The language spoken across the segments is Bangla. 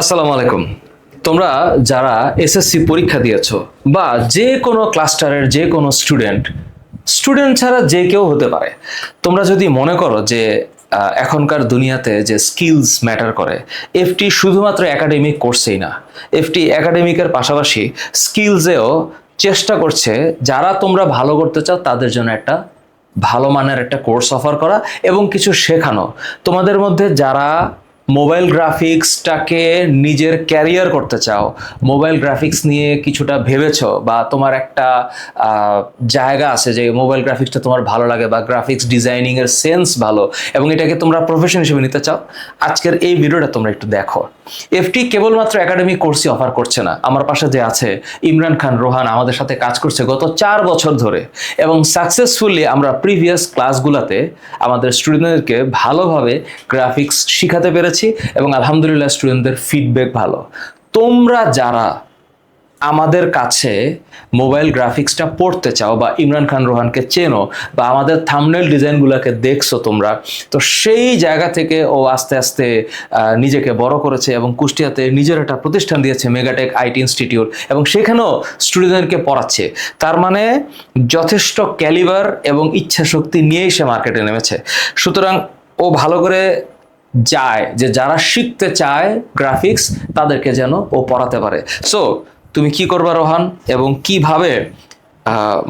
আসসালামু আলাইকুম। তোমরা যারা এসএসসি পরীক্ষা দিয়েছো বা যে কোনো ক্লাস্টারের যে কোনো স্টুডেন্ট স্টুডেন্ট ছাড়া যে কেউ হতে পারে, তোমরা যদি মনে করো যে এখনকার দুনিয়াতে যে স্কিলস ম্যাটার করে, এফটি শুধুমাত্র একাডেমিক কোর্সেই না, এফটি একাডেমিকের পাশাপাশি স্কিলসেও চেষ্টা করছে যারা তোমরা ভালো করতে চাও তাদের জন্য একটা ভালো মানের একটা কোর্স অফার করা এবং কিছু শেখানো। তোমাদের মধ্যে যারা মোবাইল গ্রাফিক্সটাকে নিজের ক্যারিয়ার করতে চাও, মোবাইল গ্রাফিক্স নিয়ে কিছুটা ভেবেছো বা তোমার একটা জায়গা আছে যে মোবাইল গ্রাফিক্সটা তোমার ভালো লাগে বা গ্রাফিক্স ডিজাইনিং এর সেন্স ভালো এবং এটাকে তোমরা প্রফেশন হিসেবে নিতে চাও, আজকের এই ভিডিওটা তোমরা একটু দেখো। এফটি কেবলমাত্র একাডেমিক কোর্সই অফার করছে না। আমার পাশে যে আছে ইমরান খান রোহান আমাদের সাথে কাজ করছে গত 4 বছর ধরে এবং সাকসেসফুলি আমরা প্রিভিয়াস ক্লাসগুলোতে আমাদের স্টুডেন্টদেরকে ভালোভাবে গ্রাফিক্স শিখাতে পেরেছি এবং আলহামদুলিল্লাহ স্টুডেন্টদের ফিডব্যাক ভালো। তোমরা যারা আমাদের কাছে মোবাইল গ্রাফিক্সটা পড়তে চাও বা ইমরান খান রোহানকে চেনো বা আমাদের থাম্বনেল ডিজাইনগুলোকে দেখছো তোমরা, তো সেই জায়গা থেকে ও আস্তে আস্তে নিজেকে বড় করেছে এবং কুষ্টিয়াতে নিজের একটা প্রতিষ্ঠান দিয়েছে, মেগাটেক আইটি ইনস্টিটিউট, এবং সেখানেও স্টুডেন্টদেরকে পড়াচ্ছে। তার মানে যথেষ্ট ক্যালিবার এবং ইচ্ছা শক্তি নিয়েই সে মার্কেটে নেমেছে। সুতরাং ও ভালো করে চায় যে যারা শিখতে চায় গ্রাফিক্স তাদেরকে যেন ও পড়াতে পারে। সো তুমি কি করবা রোহান, এবং কিভাবে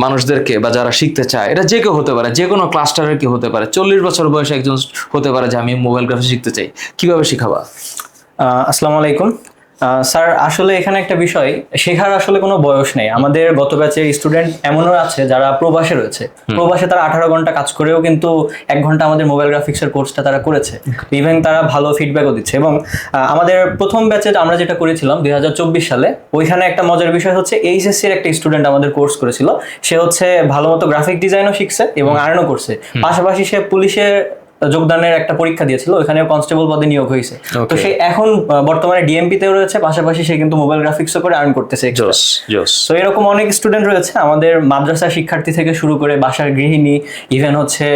মানুষদেরকে বা যারা শিখতে চায়, এটা যে কেউ হতে পারে, যে কোনো ক্লাস্টারের কেউ হতে পারে, 40 বছর বয়সে একজন হতে পারে যে আমি মোবাইল গ্রাফিক্স শিখতে চাই, কিভাবে শিখাবা? আসসালামু আলাইকুম স্যার। আসলে এখানে একটা বিষয়, শেখার আসলে কোনো বয়স নেই। আমাদের গত ব্যাচের স্টুডেন্ট এমনও আছে যারা প্রবাসে রয়েছে, প্রবাসে তারা 18 ঘন্টা কাজ করেও কিন্তু 1 ঘন্টা আমাদের মোবাইল গ্রাফিক্সের কোর্সটা তারা করেছে, ইভেন তারা ভালো ফিডব্যাকও দিচ্ছে। এবং আমাদের প্রথম ব্যাচে আমরা যেটা করেছিলাম 2024 সালে, ওইখানে একটা মজার বিষয় হচ্ছে এইচএসসির একটা স্টুডেন্ট আমাদের কোর্স করেছিল। সে হচ্ছে ভালো মতো গ্রাফিক ডিজাইনও শিখছে এবং আর্নও করছে, পাশাপাশি সে পুলিশের যোগদানের একটা পরীক্ষা দিয়েছিল, ওখানে কনস্টেবল পদে নিয়োগ হয়েছে। তো সে এখন বর্তমানে ডিএমপি তেও রয়েছে, পাশাপাশি সে কিন্তু মোবাইল গ্রাফিক্সও করে আর্ন করতেছে। তো এরকম অনেক স্টুডেন্ট রয়েছে আমাদের মাদ্রাসা শিক্ষার্থী থেকে শুরু করে বাসার গৃহিণী, ইভেন হচ্ছে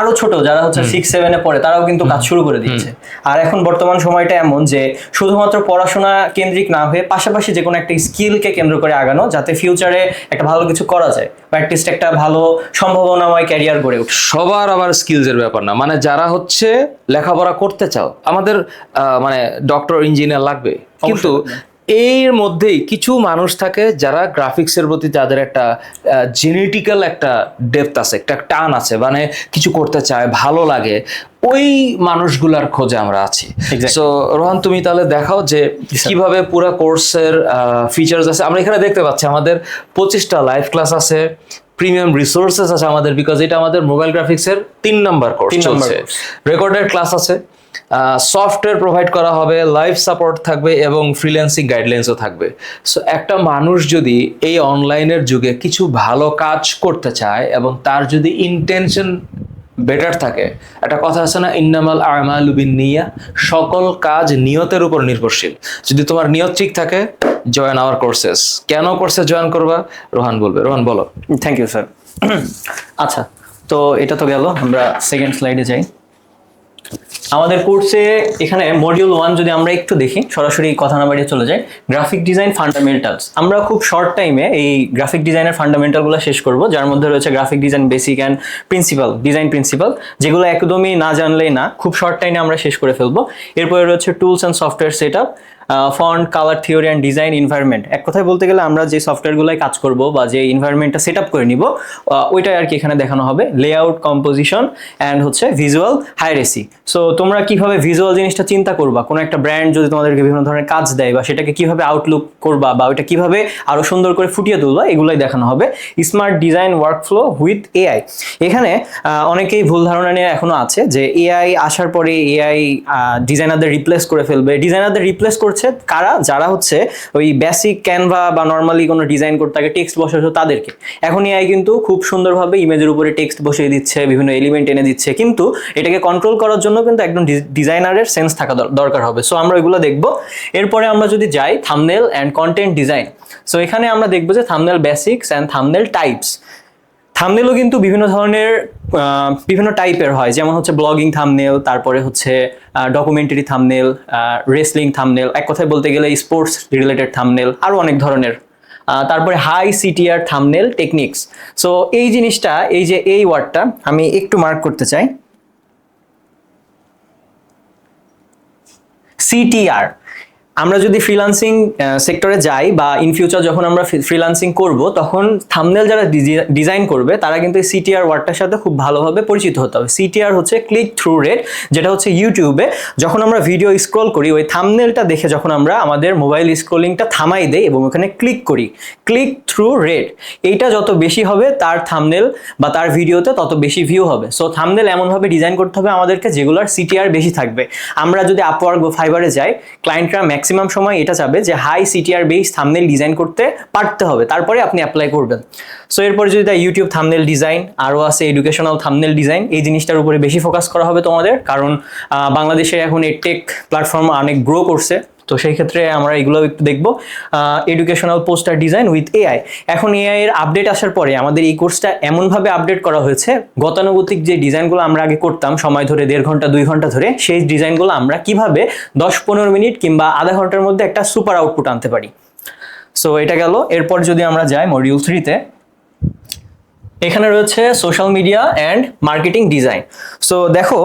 আরো ছোট যারা হচ্ছে 6-7-এ পড়ে, তারাও কিন্তু কাজ শুরু করে দিচ্ছে। আর এখন বর্তমান সময়টা এমন যে শুধুমাত্র পড়াশোনা কেন্দ্রিক না হয়ে পাশাপাশি যে কোনো একটা স্কিলকে কেন্দ্র করে আগানো, যাতে ফিউচারে একটা ভালো কিছু করা যায় বা অ্যাটলিস্ট একটা ভালো সম্ভাবনাময় ক্যারিয়ার গড়ে ওঠে। সবার আবার স্কিলসের ব্যাপার না, মানে যারা হচ্ছে লেখাপড়া করতে চাও, আমাদের মানে ডক্টর ইঞ্জিনিয়ার লাগবে, কিন্তু এর মধ্যেই কিছু মানুষ থাকে যারা গ্রাফিক্সের প্রতি যাদের একটা জেনেটিক্যাল একটা ডেপথ আছে, একটা টান আছে, মানে কিছু করতে চায়, ভালো লাগে, ওই মানুষগুলার খোঁজে আমরা আছি। সো রোহান, তুমি তাহলে দেখাও যে কিভাবে পুরো কোর্সের ফিচার্স আছে। আমরা এখানে দেখতে পাচ্ছি আমাদের 25টা লাইভ ক্লাস আছে, প্রিমিয়াম রিসোর্সেস আছে আমাদের, বিকজ এটা আমাদের মোবাইল গ্রাফিক্সের 3 নাম্বার কোর্স চলছে। রেকর্ডেড ক্লাস আছে, সফটওয়্যার প্রোভাইড করা হবে, লাইভ সাপোর্ট থাকবে এবং ফ্রিল্যান্সিং গাইডলাইন্সও থাকবে। সো একটা মানুষ যদি এই অনলাইনের যুগে কিছু ভালো কাজ করতে চায় এবং তার যদি ইন্টেনশন বেটার থাকে, একটা কথা আছে না, ইন্নামাল আমালু বিন্নিয়া, সকল কাজ নিয়তের উপর নির্ভরশীল। যদি তোমার নিয়ত ঠিক থাকে, জয়েন আওয়ার কোর্সেস। কেন কোর্সে জয়েন করবা রোহান বলবে। রোহান বলো। Thank you sir. আচ্ছা, তো এটা তো গেল, আমরা সেকেন্ড স্লাইডে যাই। আমাদের কোর্সে এখানে মডিউল 1 যদি আমরা একটু দেখি, সরাসরি কথা না বাড়িয়ে চলে যাই, গ্রাফিক ডিজাইন ফান্ডামেন্টালস। আমরা খুব শর্ট টাইমে এই গ্রাফিক ডিজাইনের ফান্ডামেন্টালগুলো শেষ করব, যার মধ্যে রয়েছে graphic design basic and principal, design principal, যেগুলো একদমই না জানলেই না, খুব শর্ট টাইমে আমরা শেষ করে ফেলবো। এরপরে রয়েছে tools and software set up, font, colour theory and design environment. এক কথায় বলতে গেলে আমরা যে সফটওয়্যারগুলোয় কাজ করব বা যে এনভায়রনমেন্টটা সেট আপ করে নিব, ওইটাই আর কি এখানে দেখানো হবে। লেআউট, কম্পোজিশন অ্যান্ড হচ্ছে ভিজুয়াল হাইরেসি। সো তোমরা কিভাবে ভিজুয়াল জিনিসটা চিন্তা করবা, কোনো একটা ব্র্যান্ড যদি তোমাদেরকে বিভিন্ন ধরনের কাজ দেয় বা সেটাকে কিভাবে আউটলুক করবা বা ওইটা কিভাবে আরো সুন্দর করে ফুটিয়ে তুলবা, এগুলাই দেখানো হবে। Smart design workflow with AI. এখানে অনেকেই ভুল ধারণা নিয়ে এখনো আছে যে এআই আসার পরে এআই ডিজাইনারদের রিপ্লেস করে ফেলবে। ডিজাইনারদের রিপ্লেস করছে কারা? যারা হচ্ছে ওই বেসিক ক্যানভা বা নর্মালি কোনো ডিজাইন করতে আগে টেক্সট বসাতো তাদেরকে। এখন এআই কিন্তু খুব সুন্দরভাবে ইমেজের উপরে টেক্সট বসিয়ে দিচ্ছে, বিভিন্ন এলিমেন্ট এনে দিচ্ছে, কিন্তু এটাকে কন্ট্রোল করার জন্য কিন্তু একদম ডিজাইনারের সেন্স থাকা দরকার হবে। সো আমরা এগুলো দেখব। এরপরে আমরা যদি যাই thumbnail and content design, so এখানে আমরা দেখবো যে thumbnail basics and thumbnail types. থাম্বনেলও কিন্তু বিভিন্ন ধরনের বিভিন্ন টাইপের হয়, যেমন হচ্ছে ব্লগিং থাম্বনেল, তারপরে হচ্ছে ডকুমেন্টারি থাম্বনেল, রেসলিং থাম্বনেল, এক কথায় বলতে গেলে স্পোর্টস রিলেটেড থাম্বনেল, আরও অনেক ধরনের। তারপরে high CTR thumbnail techniques. So এই জিনিসটা, এই যে এই ওয়ার্ডটা আমি একটু মার্ক করতে চাই, সিটিআর। আমরা যদি ফ্রিল্যান্সিং সেক্টরে যাই বা ইন ফিউচার যখন আমরা ফ্রিল্যান্সিং করব, তখন থাম্বনেল যারা ডিজাইন করবে তারা কিন্তু এই সিটিআর ওয়ার্ডটার সাথে খুব ভালোভাবে পরিচিত হতে হবে। সিটিআর হচ্ছে ক্লিক থ্রু রেট, যেটা হচ্ছে ইউটিউবে যখন আমরা ভিডিও স্ক্রল করি, ওই থাম্বনেলটা দেখে যখন আমরা আমাদের মোবাইল স্ক্রলিংটা থামাই দেই এবং ওখানে ক্লিক করি, ক্লিক থ্রু রেট এইটা যত বেশি হবে তার থাম্বনেল বা তার ভিডিওতে তত বেশি ভিউ হবে। সো থাম্বনেল এমনভাবে ডিজাইন করতে হবে আমাদেরকে যেগুলোর সিটিআর বেশি থাকবে। আমরা যদি আপওয়ার্ক বা ফাইবারে যাই, ক্লায়েন্টরা ম্যাক্সিমাম সময় এটা চাবে যে high CTR base thumbnail design করতে পারতে হবে, তারপরে আপনি অ্যাপ্লাই করবেন। সো এরপরে যদি ইউটিউব থাম্বনেল ডিজাইন, আরও আছে এডুকেশনাল থাম্বনেল ডিজাইন, এই জিনিসটার উপরে বেশি ফোকাস করা হবে তোমাদের, কারণ বাংলাদেশে এখন এই টেক প্ল্যাটফর্ম অনেক গ্রো করছে। তো সেই ক্ষেত্রে আমরা এগুলো একটু দেখবো। Educational poster design with AI. এখন এআই এর আপডেট আসার পরে আমাদের এই কোর্সটা এমনভাবে আপডেট করা হয়েছে, গতানুগতিক যে ডিজাইনগুলো আমরা আগে করতাম সময় ধরে 1.5 ঘন্টা 2 ঘন্টা ধরে, সেই ডিজাইনগুলো আমরা কিভাবে 10-15 মিনিট কিংবা আধা ঘন্টার মধ্যে একটা সুপার আউটপুট আনতে পারি। সো এটা গেল। এরপর যদি আমরা যাই মডিউল 3-তে, এখানে রয়েছে social media and marketing design. So দেখো,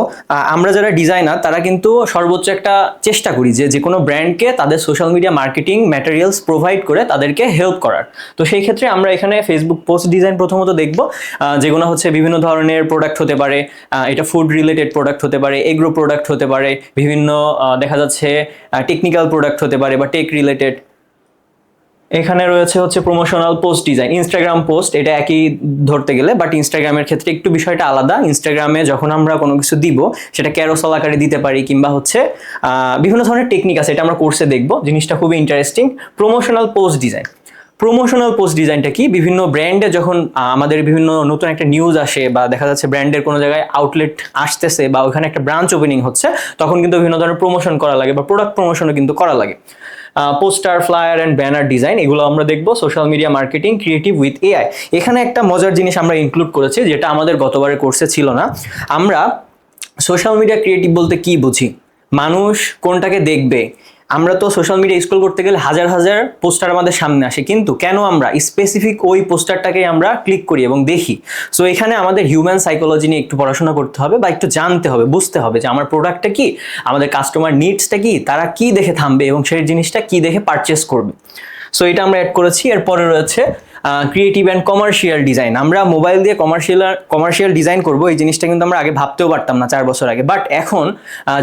আমরা যারা ডিজাইনার তারা কিন্তু সর্বোচ্চ একটা চেষ্টা করি যে কোনো ব্র্যান্ডকে তাদের social media marketing materials provide করে তাদেরকে হেল্প করার। তো সেই ক্ষেত্রে আমরা এখানে ফেসবুক পোস্ট ডিজাইন প্রথমত দেখব, যেগুলো হচ্ছে বিভিন্ন ধরনের প্রোডাক্ট হতে পারে, এটা ফুড রিলেটেড প্রোডাক্ট হতে পারে, এগ্রো প্রোডাক্ট হতে পারে, বিভিন্ন দেখা যাচ্ছে টেকনিক্যাল প্রোডাক্ট হতে পারে বা টেক রিলেটেড। এখানে রয়েছে হচ্ছে promotional post design, Instagram post, এটা একই ধরতে গেলে, বাট ইনস্টাগ্রামের ক্ষেত্রে একটু বিষয়টা আলাদা। ইনস্টাগ্রামে যখন আমরা কোনো কিছু দিব সেটা ক্যারোসেল আকারে দিতে পারি, কিংবা হচ্ছে বিভিন্ন ধরনের টেকনিক আছে, এটা আমরা কোর্সে দেখবো, জিনিসটা খুবই interesting. Promotional post design, promotional post ডিজাইনটা কি? বিভিন্ন ব্র্যান্ডে যখন আমাদের বিভিন্ন নতুন একটা নিউজ আসে বা দেখা যাচ্ছে ব্র্যান্ডের কোনো জায়গায় আউটলেট আসতেছে বা ওখানে একটা ব্রাঞ্চ ওপেনিং হচ্ছে, তখন কিন্তু বিভিন্ন ধরনের প্রমোশন করা লাগে বা প্রোডাক্ট প্রমোশনও কিন্তু করা লাগে। Poster, flyer and banner design, এগুলো আমরা দেখবো। Social media marketing creative with AI, এখানে একটা মজার জিনিস আমরা ইনক্লুড করেছি যেটা আমাদের গতবারের কোর্সে ছিল না। আমরা সোশ্যাল মিডিয়া ক্রিয়েটিভ বলতে কি বুঝি, মানুষ কোনটাকে দেখবে। আমরা তো সোশ্যাল মিডিয়া স্ক্রল করতে গেলে হাজার হাজার পোস্টার আমাদের সামনে আসে, কিন্তু কেন আমরা স্পেসিফিক ওই পোস্টারটাকে আমরা ক্লিক করি এবং দেখি? সো এখানে আমাদের হিউম্যান সাইকোলজি নিয়ে একটু পড়াশোনা করতে হবে বা একটু জানতে হবে, বুঝতে হবে যে আমার প্রোডাক্টটা কি, আমাদের কাস্টমার নিডসটা কি, তারা কি দেখে থামবে এবং সেই জিনিসটা কি দেখে পারচেস করবে। সো এটা আমরা অ্যাড করেছি। এরপরে রয়েছে ক্রিয়েটিভ অ্যান্ড কমার্শিয়াল ডিজাইন। আমরা মোবাইল দিয়ে কমার্শিয়াল ডিজাইন করব, এই জিনিসটা কিন্তু আমরা আগে ভাবতেও পারতাম না 4 বছর আগে, বাট এখন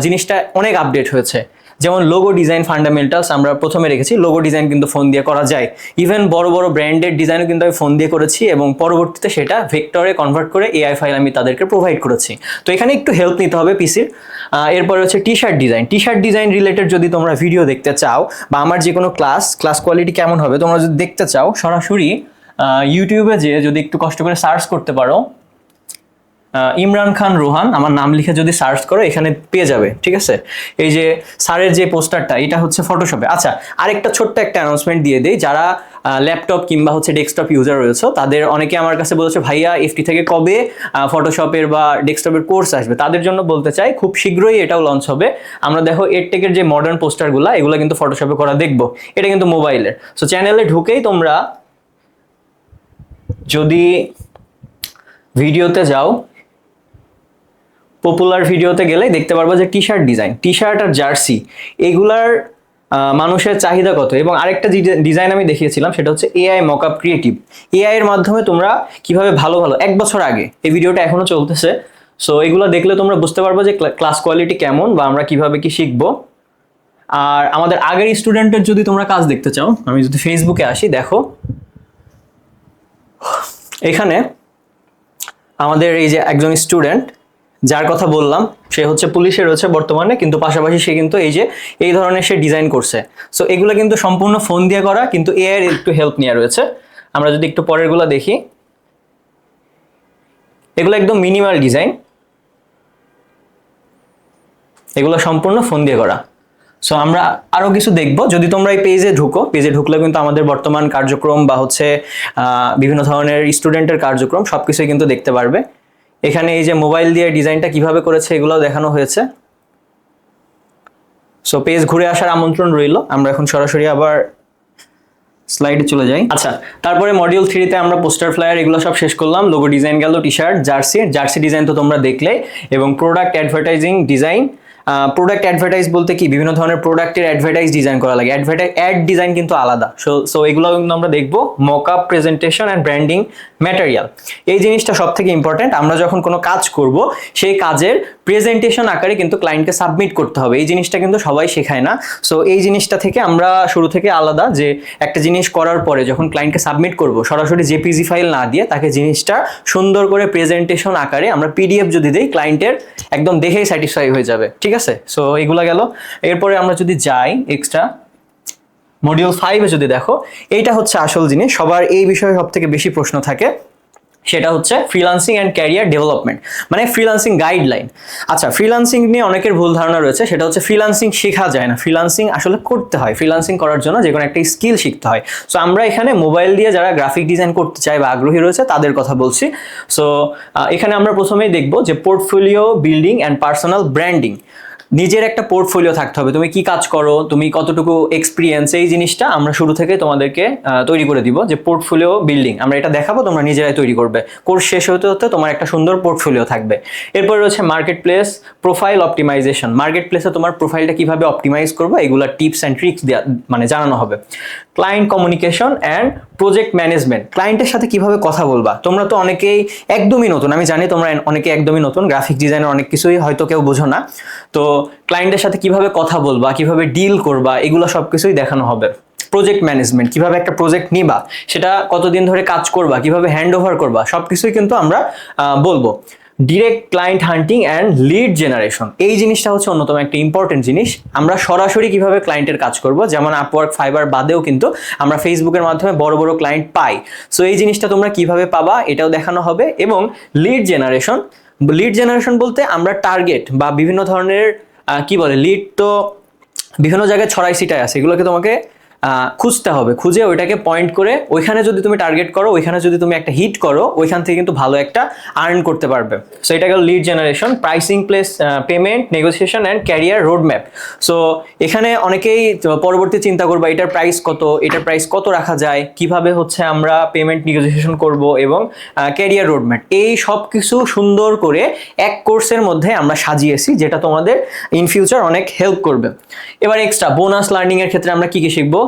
জিনিসটা অনেক আপডেট হয়েছে। যেমন লোগো ডিজাইন ফান্ডামেন্টালস আমরা প্রথমে রেখেছি, লোগো ডিজাইন কিন্তু ফোন দিয়ে করা যায়। ইভেন বড় বড় ব্র্যান্ডের ডিজাইনও কিন্তু আমি ফোন দিয়ে করেছি এবং পরবর্তীতে সেটা ভেক্টরে কনভার্ট করে এআই ফাইল আমি তাদেরকে প্রোভাইড করেছি। তো এখানে একটু হেল্প নিতে হবে পিসির। এরপরে হচ্ছে টি shirt design. T shirt design related যদি তোমরা ভিডিও দেখতে চাও বা আমার যে কোনো ক্লাস কোয়ালিটি কেমন হবে তোমরা যদি দেখতে চাও, সরাসরি ইউটিউবে যে যদি একটু কষ্ট করে সার্চ করতে পারো, ইমরান খান রোহান আমার নাম লিখে যদি সার্চ করো এখানে পেয়ে যাবে, ঠিক আছে? এই যে স্যারের যে পোস্টারটা, এটা হচ্ছে ফটোশপে। আচ্ছা, আরেকটা ছোট্ট একটা অ্যানাউন্সমেন্ট দিয়ে দেই, যারা ল্যাপটপ কিংবা হচ্ছে ডেস্কটপ ইউজার রয়েছে তাদের অনেকে আমার কাছে বলেছে ভাইয়া এফটি থেকে কবে ফটোশপের বা ডেস্কটপের কোর্স আসবে, তাদের জন্য বলতে চাই খুব শীঘ্রই এটাও লঞ্চ হবে। আমরা দেখো এডটেকের যে মডার্ন পোস্টারগুলো এগুলো কিন্তু ফটোশপে করা দেখবো, এটা কিন্তু মোবাইলের। সো চ্যানেলে ঢুকেই তোমরা যদি ভিডিওতে যাও, পপুলার ভিডিওতে গেলে দেখতে পারবো যে T shirt design, T shirt আর জার্সি, এগুলার মানুষের চাহিদা কত। এবং আরেকটা ডিজাইন আমি দেখিয়েছিলাম সেটা হচ্ছে এআই মকআপ ক্রিয়েটিভ। এআই এর মাধ্যমে তোমরা কিভাবে ভালো 1 বছর আগে, এই ভিডিওটা এখনো চলতেছে, সো এগুলো দেখলে তোমরা বুঝতে পারবো যে ক্লাস কোয়ালিটি কেমন বা আমরা কিভাবে কি শিখবো। আর আমাদের আগের স্টুডেন্টের যদি তোমরা কাজ দেখতে চাও, আমি যদি ফেসবুকে আসি, দেখো এখানে আমাদের এই যে একজন স্টুডেন্ট যার কথা বললাম, সে হচ্ছে পুলিশে রয়েছে বর্তমানে, কিন্তু পাশাপাশি সে কিন্তু এই ধরনের সে ডিজাইন করছে। সো এগুলো কিন্তু সম্পূর্ণ ফোন দিয়ে করা, কিন্তু এআই এর একটু হেল্প নেওয়া রয়েছে। আমরা যদি একটু পরেরগুলো দেখি, এগুলো একদম মিনিমাল ডিজাইন, এগুলো সম্পূর্ণ ফোন দিয়ে করা। সো আমরা আরো কিছু দেখবো যদি তোমরা এই পেজে ঢুকো, পেজে ঢুকলে কিন্তু আমাদের বর্তমান কার্যক্রম বা হচ্ছে বিভিন্ন ধরনের স্টুডেন্টের কার্যক্রম সবকিছুই কিন্তু দেখতে পারবে। এখানে এই যে মোবাইল দিয়ে ডিজাইনটা কিভাবে করেছে এগুলো দেখানো হয়েছে। সো পেজ ঘুরে আসার আমন্ত্রণ রইল। আমরা এখন সরাসরি আবার স্লাইডে চলে যাই। আচ্ছা, তারপরে মডিউল 3 তে আমরা পোস্টার, ফ্লায়ার এগুলো সব শেষ করলাম। লোগো ডিজাইন গেল, টি শার্ট, জার্সি ডিজাইন তো তোমরা দেখলে, এবং product advertising design. Product advertise বলতে কি, বিভিন্ন ধরনের প্রোডাক্টের অ্যাডভার্টাইজ ডিজাইন করা লাগে, অ্যাড ডিজাইন কিন্তু আলাদা। সো এগুলো কিন্তু আমরা দেখবো। Mock up, presentation and branding material, এই জিনিসটা সব থেকে ইম্পর্টেন্ট। আমরা যখন কোনো কাজ করব সেই কাজের প্রেজেন্টেশন আকারে কিন্তু ক্লায়েন্টকে সাবমিট করতে হবে। এই জিনিসটা কিন্তু সবাই শেখায় না। সো এই জিনিসটা থেকে আমরা শুরু থেকে আলাদা, যে একটা জিনিস করার পরে যখন ক্লায়েন্টকে সাবমিট করব, সরাসরি জেপিজি ফাইল না দিয়ে তাকে জিনিসটা সুন্দর করে প্রেজেন্টেশন আকারে আমরা পিডিএফ যদি দিই, ক্লায়েন্টের একদম দেখেই স্যাটিসফাই হয়ে যাবে। ঠিক আছে, সো এগুলা গেল। এরপরে আমরা যদি যাই এক্সট্রা মডিউল 5 এ যদি দেখো, এইটা হচ্ছে আসল জিনিস। সবার এই বিষয়ে সব থেকে বেশি প্রশ্ন থাকে, সেটা হচ্ছে ফ্রিল্যান্সিং অ্যান্ড ক্যারিয়ার ডেভেলপমেন্ট, মানে ফ্রিল্যান্সিং গাইডলাইন। আচ্ছা, ফ্রিল্যান্সিং নিয়ে অনেকের ভুল ধারণা রয়েছে, সেটা হচ্ছে ফ্রিল্যান্সিং শেখা যায় না, ফ্রিল্যান্সিং আসলে করতে হয়। ফ্রিল্যান্সিং করার জন্য যে কোনো একটা স্কিল শিখতে হয়। সো আমরা এখানে মোবাইল দিয়ে যারা গ্রাফিক ডিজাইন করতে চায় বা আগ্রহী রয়েছে তাদের কথা বলছি। সো এখানে আমরা প্রথমেই দেখব যে portfolio building and personal branding. নিজের একটা পোর্টফোলিও থাকতে হবে, তুমি কি কাজ করো, তুমি কতটুকু এক্সপিরিয়েন্স, এই জিনিসটা আমরা শুরু থেকে তোমাদেরকে তৈরি করে দিব। যে পোর্টফোলিও বিল্ডিং আমরা এটা দেখাবো, তোমরা নিজেরাই তৈরি করবে। কোর্স শেষ হতে হতে তোমার একটা সুন্দর পোর্টফোলিও থাকবে। এরপর রয়েছে market place profile optimisation. Market প্লেসে তোমার প্রোফাইলটা কিভাবে অপটিমাইজ করবো, এগুলো টিপস অ্যান্ড ট্রিক্স মানে জানানো হবে। Client communication and project management, ক্লায়েন্টের সাথে কিভাবে কথা বলবা। তোমরা তো অনেকেই একদমই নতুন, আমি জানি তোমরা অনেকে একদমই নতুন, গ্রাফিক ডিজাইনের অনেক কিছুই হয়তো কেউ বোঝো না। তো ক্লায়েন্টের সাথে কিভাবে কথা বলবা, কিভাবে ডিল করবা, এগুলো সবকিছুই দেখানো হবে। প্রজেক্ট ম্যানেজমেন্ট, কিভাবে একটা প্রজেক্ট নিবা, সেটা কতদিন ধরে কাজ করবা, কিভাবে হ্যান্ড ওভার করবা, সবকিছুই কিন্তু আমরা বলবো। Direct client hunting and lead generation, এই জিনিসটা হচ্ছে অন্যতম একটা ইম্পর্টেন্ট জিনিস। আমরা সরাসরি কিভাবে ক্লায়েন্টের কাজ করব, যেমন আপওয়ার্ক, ফাইবার বাদেও কিন্তু আমরা ফেসবুকের মাধ্যমে বড় বড় ক্লায়েন্ট পাই। সো এই জিনিসটা তোমরা কিভাবে পাবা এটাও দেখানো হবে। এবং লিড জেনারেশন বলতে আমরা টার্গেট বা বিভিন্ন ধরনের কি বলে, লিড তো বিভিন্ন জায়গায় ছড়াই ছিটায় আছে, এগুলোকে তোমাকে খুঁজতে হবে, খুঁজে ওইটাকে পয়েন্ট করে ওইখানে যদি তুমি টার্গেট করো, ওইখানে যদি তুমি একটা হিট করো, ওইখান থেকে কিন্তু ভালো একটা আর্ন করতে পারবে। সো এটা গেল lead generation. Pricing, place payment, negotiation and career road map. So এখানে অনেকেই পরবর্তী চিন্তা করবা এটার প্রাইস কত, এটার প্রাইস কত রাখা যায়, কিভাবে হচ্ছে আমরা পেমেন্ট নেগোসিয়েশন করব, এবং ক্যারিয়ার রোড ম্যাপ, এই সব কিছু সুন্দর করে এক কোর্সের মধ্যে আমরা সাজিয়েছি, যেটা তোমাদের ইন ফিউচার অনেক হেল্প করবে। এবার এক্সট্রা বোনাস লার্নিং এর ক্ষেত্রে আমরা কি কি শিখবো,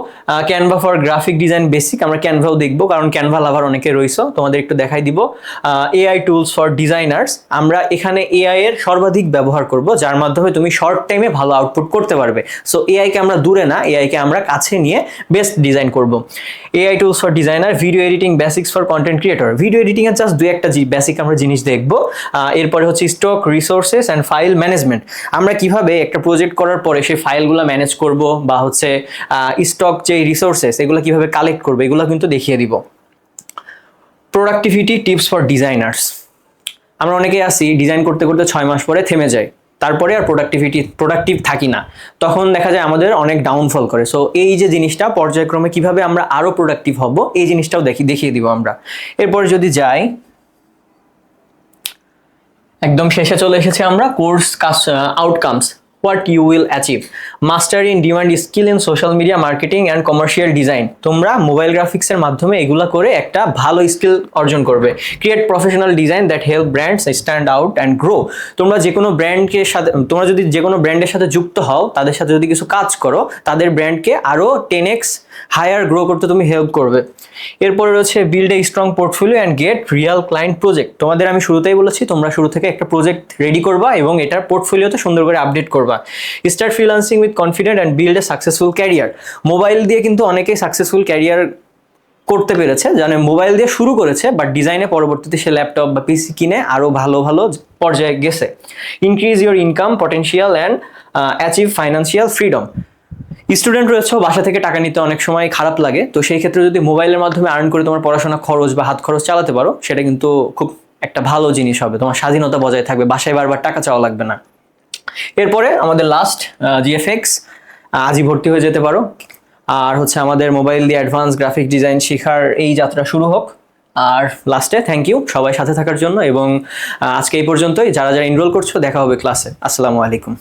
Canva for graphic design basic, আমরা ক্যানভাও দেখবো, কারণ ক্যানভা লাভার অনেকে রয়েছে, তোমাদের একটু দেখাই দিব। এআই টুলস ফর ডিজাইনার্স, আমরা এখানে এআই এর সর্বাধিক ব্যবহার করব, যার মাধ্যমে তুমি শর্ট টাইমে ভালো আউটপুট করতে পারবে। সো এআই কে আমরা দূরে না, এআই কে আমরা কাছে নিয়ে বেস্ট ডিজাইন করব। AI tools for designer, video editing basics for content creator, video editing এর জাস্ট দুই একটা বেসিক আমরা জিনিস দেখবো। এরপরে হচ্ছে stock, resources and file management, আমরা কিভাবে একটা প্রজেক্ট করার পরে সেই ফাইলগুলো ম্যানেজ করব, বা হচ্ছে স্টক যে রিসোর্সেস এগুলো কিভাবে কালেক্ট করবে, এগুলো কিন্তু দেখিয়ে দিব। প্রোডাক্টিভিটি টিপস ফর ডিজাইনার্স, আমরা অনেকেই আসি ডিজাইন করতে করতে 6 মাস পরে থেমে যাই, তারপরে আর প্রোডাক্টিভ থাকি না, তখন দেখা যায় আমাদের অনেক ডাউনফল করে। সো এই যে জিনিসটা পর্যায়ক্রমে কিভাবে আমরা আরো প্রোডাক্টিভ হব, এই জিনিসটাও দেখিয়ে দিব আমরা। এরপরে যদি যাই একদম শেষে চলে এসেছি আমরা, course outcomes, what you will achieve, mastery in demand skill in social media marketing and commercial design, তোমরা মোবাইল গ্রাফিক্সের মাধ্যমে এগুলা করে একটা ভালো স্কিল অর্জন করবে। Create professional design that help brands stand out and grow, তোমরা যে কোনো তোমরা যদি যে কোনো ব্র্যান্ডের সাথে যুক্ত হও, তাদের সাথে যদি কিছু কাজ করো, তাদের ব্র্যান্ডকে আরো 10x হায়ার গ্রো করতে তুমি হেল্প করবে। এরপরে রয়েছে build a strong portfolio and get real client project, তোমাদের আমি শুরুতেই বলেছি তোমরা শুরু থেকে একটা প্রজেক্ট রেডি করবা এবং এটার পোর্টফোলিওতে সুন্দর করে আপডেট করবা। Start freelancing with confident and build a successful career, mobile দিয়ে কিন্তু অনেকেই সাকসেসফুল ক্যারিয়ার করতে পেরেছে, জানে মোবাইল দিয়ে শুরু করেছে, বাট ডিজাইনে পরবর্তীতে সে ল্যাপটপ বা পিসি কিনে আরো ভালো ভালো পর্যায়ে গেছে। Increase your income potential and achieve financial freedom, student রয়েছে, বাসা থেকে টাকা নিতে অনেক সময় খারাপ লাগে, তো সেই ক্ষেত্রে যদি মোবাইলের মাধ্যমে আর্ন করে তোমার পড়াশোনা খরচ বা হাত খরচ চালাতে পারো, সেটা কিন্তু খুব একটা ভালো জিনিস হবে, তোমার স্বাধীনতা বজায় থাকবে, বাসায় বারবার টাকা চাওয়া লাগবে না। এরপরে আমাদের লাস্ট জিএফএক্স, আজই ভর্তি হয়ে যেতে পারো। আর হচ্ছে আমাদের মোবাইল দিয়ে অ্যাডভান্স গ্রাফিক ডিজাইন শেখার এই যাত্রা শুরু হোক। আর লাস্টে থ্যাংক ইউ সবাই সাথে থাকার জন্য, এবং আজকে এই পর্যন্তই। যারা যারা এনরোল করছো দেখা হবে ক্লাসে। আসসালামু আলাইকুম।